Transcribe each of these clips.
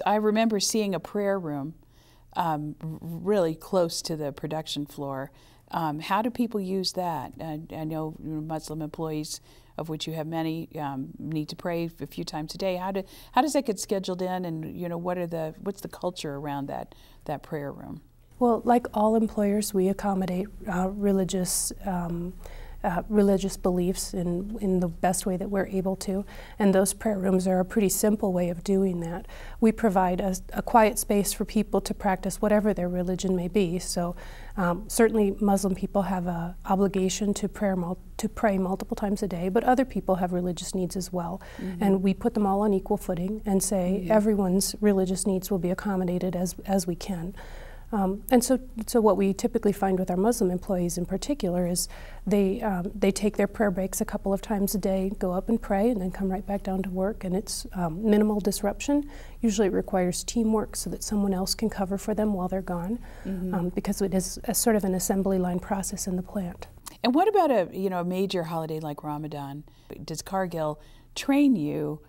I remember seeing a prayer room really close to the production floor. How do people use that? I know Muslim employees, of which you have many, need to pray a few times a day. How does that get scheduled in, and what's the culture around that prayer room? Well, like all employers, we accommodate religious beliefs in the best way that we're able to, and those prayer rooms are a pretty simple way of doing that. We provide a quiet space for people to practice whatever their religion may be. So certainly Muslim people have an obligation to pray multiple times a day, but other people have religious needs as well. Mm-hmm. And we put them all on equal footing and say mm-hmm. everyone's religious needs will be accommodated as we can. And so what we typically find with our Muslim employees in particular is they take their prayer breaks a couple of times a day, go up and pray, and then come right back down to work. And it's minimal disruption. Usually it requires teamwork so that someone else can cover for them while they're gone, mm-hmm. Because it is a sort of an assembly line process in the plant. And what about a major holiday like Ramadan? Does Cargill train you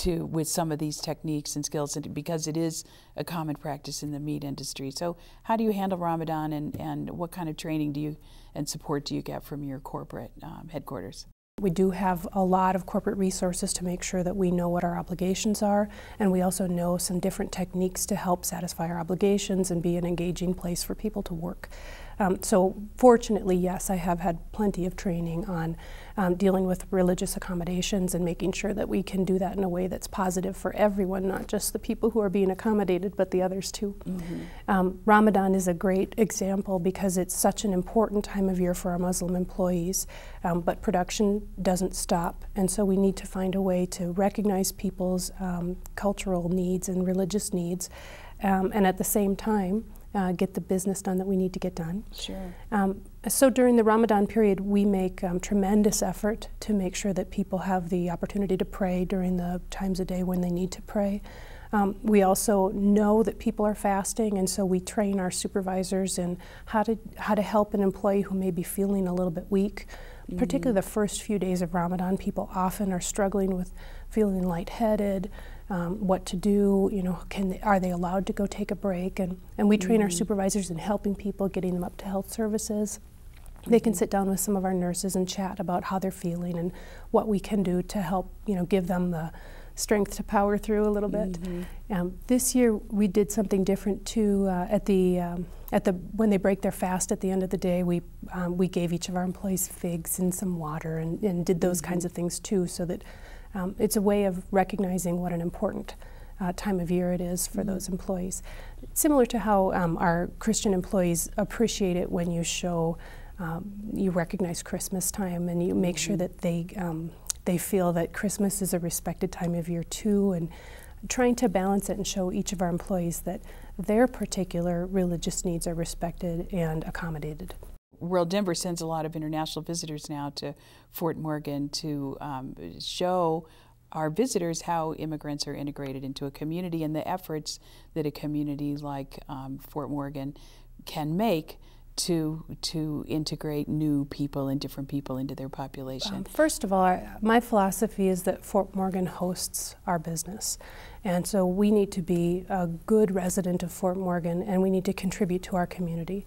with some of these techniques and skills, because it is a common practice in the meat industry? So how do you handle Ramadan, and what kind of training and support do you get from your corporate headquarters? We do have a lot of corporate resources to make sure that we know what our obligations are, and we also know some different techniques to help satisfy our obligations and be an engaging place for people to work. So fortunately, yes, I have had plenty of training on dealing with religious accommodations and making sure that we can do that in a way that's positive for everyone, not just the people who are being accommodated, but the others too. Mm-hmm. Ramadan is a great example because it's such an important time of year for our Muslim employees, but production doesn't stop, and so we need to find a way to recognize people's cultural needs and religious needs, and at the same time get the business done that we need to get done. Sure. So during the Ramadan period, we make tremendous effort to make sure that people have the opportunity to pray during the times of day when they need to pray. We also know that people are fasting, and so we train our supervisors in how to help an employee who may be feeling a little bit weak. Mm-hmm. Particularly the first few days of Ramadan, people often are struggling with feeling lightheaded, what to do, are they allowed to go take a break? And we train mm-hmm. our supervisors in helping people, getting them up to health services. Mm-hmm. They can sit down with some of our nurses and chat about how they're feeling and what we can do to help, give them the strength to power through a little bit. Mm-hmm. This year we did something different too. When they break their fast at the end of the day, we gave each of our employees figs and some water and did those mm-hmm. kinds of things too, so that it's a way of recognizing what an important time of year it is for mm-hmm. those employees. Similar to how our Christian employees appreciate it when you you recognize Christmas time and you make mm-hmm. sure that they feel that Christmas is a respected time of year too, and trying to balance it and show each of our employees that their particular religious needs are respected and accommodated. Rural Denver sends a lot of international visitors now to Fort Morgan to show our visitors how immigrants are integrated into a community and the efforts that a community like Fort Morgan can make to integrate new people and different people into their population. First of all, my philosophy is that Fort Morgan hosts our business. And so we need to be a good resident of Fort Morgan, and we need to contribute to our community.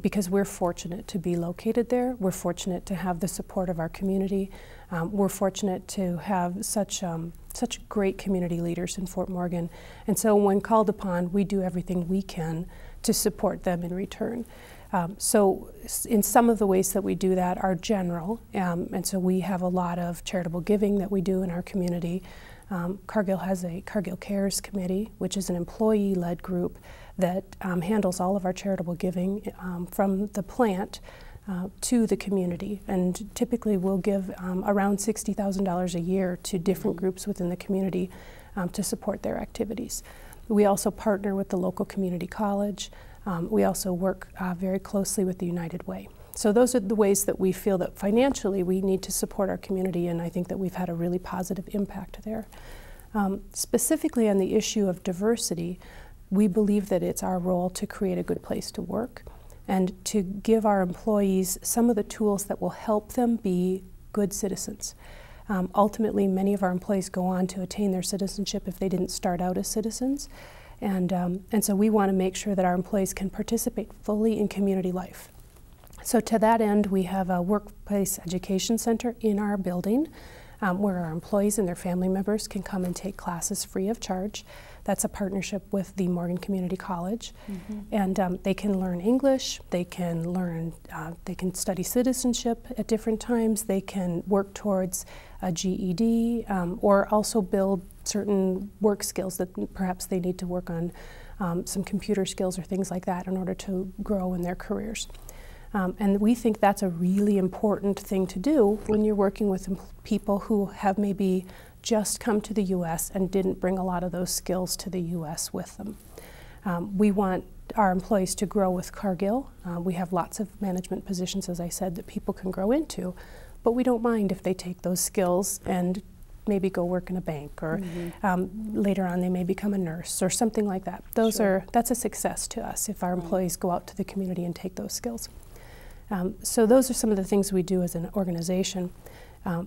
Because we're fortunate to be located there. We're fortunate to have the support of our community. We're fortunate to have such great community leaders in Fort Morgan. And so when called upon, we do everything we can to support them in return. So in some of the ways that we do that are general, and so we have a lot of charitable giving that we do in our community. Cargill has a Cargill Cares Committee, which is an employee-led group that handles all of our charitable giving from the plant to the community. And typically we'll give around $60,000 a year to different groups within the community to support their activities. We also partner with the local community college. We also work very closely with the United Way. So those are the ways that we feel that financially we need to support our community, and I think that we've had a really positive impact there. Specifically on the issue of diversity, we believe that it's our role to create a good place to work and to give our employees some of the tools that will help them be good citizens. Ultimately, many of our employees go on to attain their citizenship if they didn't start out as citizens. And so we want to make sure that our employees can participate fully in community life. So to that end, we have a workplace education center in our building where our employees and their family members can come and take classes free of charge. That's a partnership with the Morgan Community College. And they can learn English, they can study citizenship at different times, they can work towards a GED, or also build certain work skills that perhaps they need to work on, some computer skills or things like that in order to grow in their careers. And we think that's a really important thing to do when you're working with people who have maybe just come to the U.S. and didn't bring a lot of those skills to the U.S. with them. We want our employees to grow with Cargill. We have lots of management positions, as I said, that people can grow into, but we don't mind if they take those skills and maybe go work in a bank, or later on they may become a nurse or something like that. That's a success to us if our employees go out to the community and take those skills. So those are some of the things we do as an organization.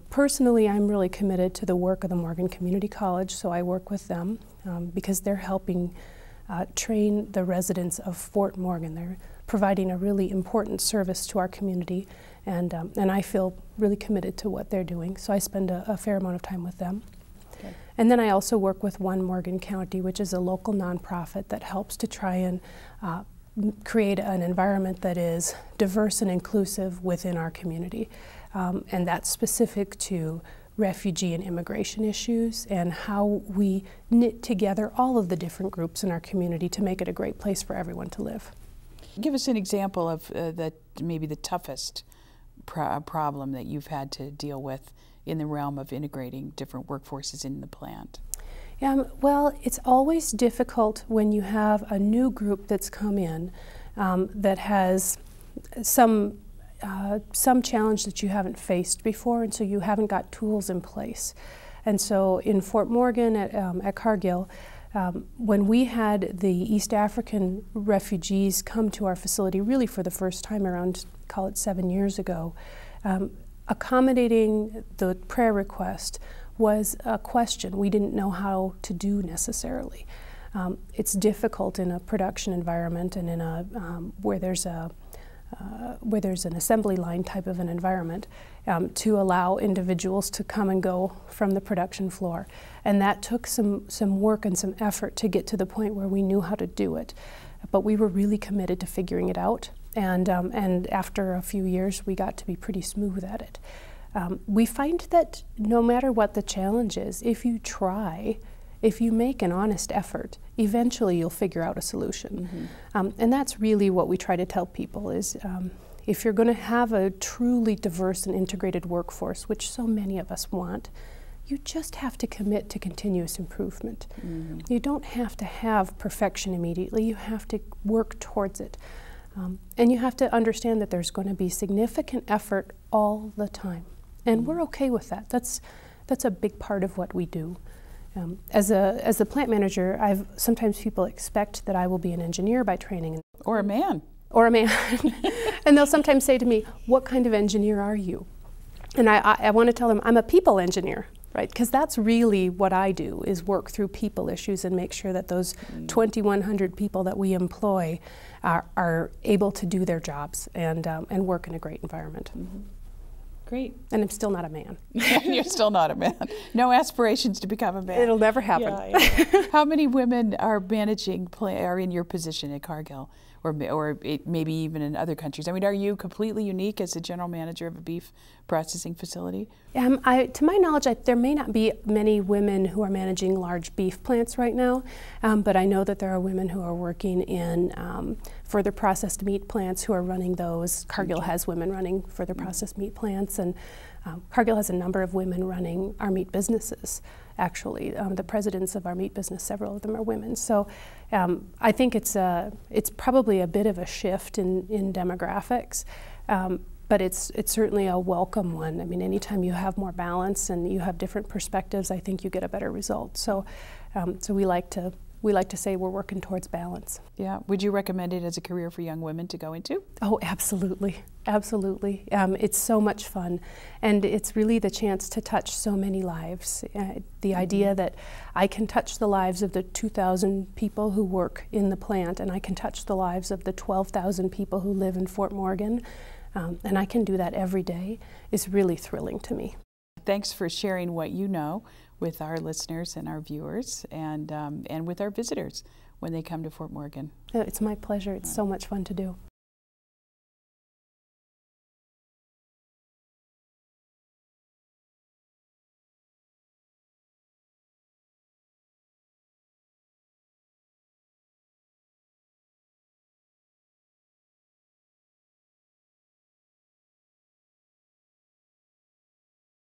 Personally, I'm really committed to the work of the Morgan Community College, so I work with them because they're helping train the residents of Fort Morgan. They're providing a really important service to our community, and I feel really committed to what they're doing, so I spend a fair amount of time with them. Okay. And then I also work with One Morgan County, which is a local nonprofit that helps to try and create an environment that is diverse and inclusive within our community. And that's specific to refugee and immigration issues and how we knit together all of the different groups in our community to make it a great place for everyone to live. Give us an example of maybe the toughest problem that you've had to deal with in the realm of integrating different workforces in the plant. Well, it's always difficult when you have a new group that's come in that has some challenge that you haven't faced before, and so you haven't got tools in place. And so in Fort Morgan at Cargill, when we had the East African refugees come to our facility really for the first time around, call it 7 years ago, accommodating the prayer request was a question we didn't know how to do necessarily. It's difficult in a production environment and in a where there's an assembly line type of an environment to allow individuals to come and go from the production floor. And that took some work and some effort to get to the point where we knew how to do it. But we were really committed to figuring it out. And after a few years, we got to be pretty smooth at it. We find that no matter what the challenge is, if you try, if you make an honest effort, eventually you'll figure out a solution. And that's really what we try to tell people is if you're going to have a truly diverse and integrated workforce, which so many of us want, you just have to commit to continuous improvement. You don't have to have perfection immediately. You have to work towards it. And you have to understand that there's going to be significant effort all the time. And we're okay with that. That's a big part of what we do. As the plant manager, sometimes people expect that I will be an engineer by training. Or a man. Or a man. And they'll sometimes say to me, what kind of engineer are you? And I want to tell them, I'm a people engineer, right? Because that's really what I do, is work through people issues and make sure that those 2,100 people that we employ are able to do their jobs and work in a great environment. Great. And I'm still not a man. You're still not a man. No aspirations to become a man. It'll never happen. Yeah. How many women are are in your position at Cargill, or maybe even in other countries? I mean, are you completely unique as the general manager of a beef processing facility? To my knowledge, there may not be many women who are managing large beef plants right now, but I know that there are women who are working in further processed meat plants who are running those. Cargill has women running further processed meat plants, and Cargill has a number of women running our meat businesses, actually. The presidents of our meat business, several of them are women. So I think it's probably a bit of a shift in demographics. But it's certainly a welcome one. I mean, anytime you have more balance and you have different perspectives, I think you get a better result. So, so we like to we like to say we're working towards balance. Yeah. Would you recommend it as a career for young women to go into? Oh, absolutely. Absolutely. It's so much fun. And it's really the chance to touch so many lives. The idea that I can touch the lives of the 2,000 people who work in the plant, and I can touch the lives of the 12,000 people who live in Fort Morgan, and I can do that every day, is really thrilling to me. Thanks for sharing what you know with our listeners and our viewers, and with our visitors when they come to Fort Morgan. It's my pleasure. It's so much fun to do.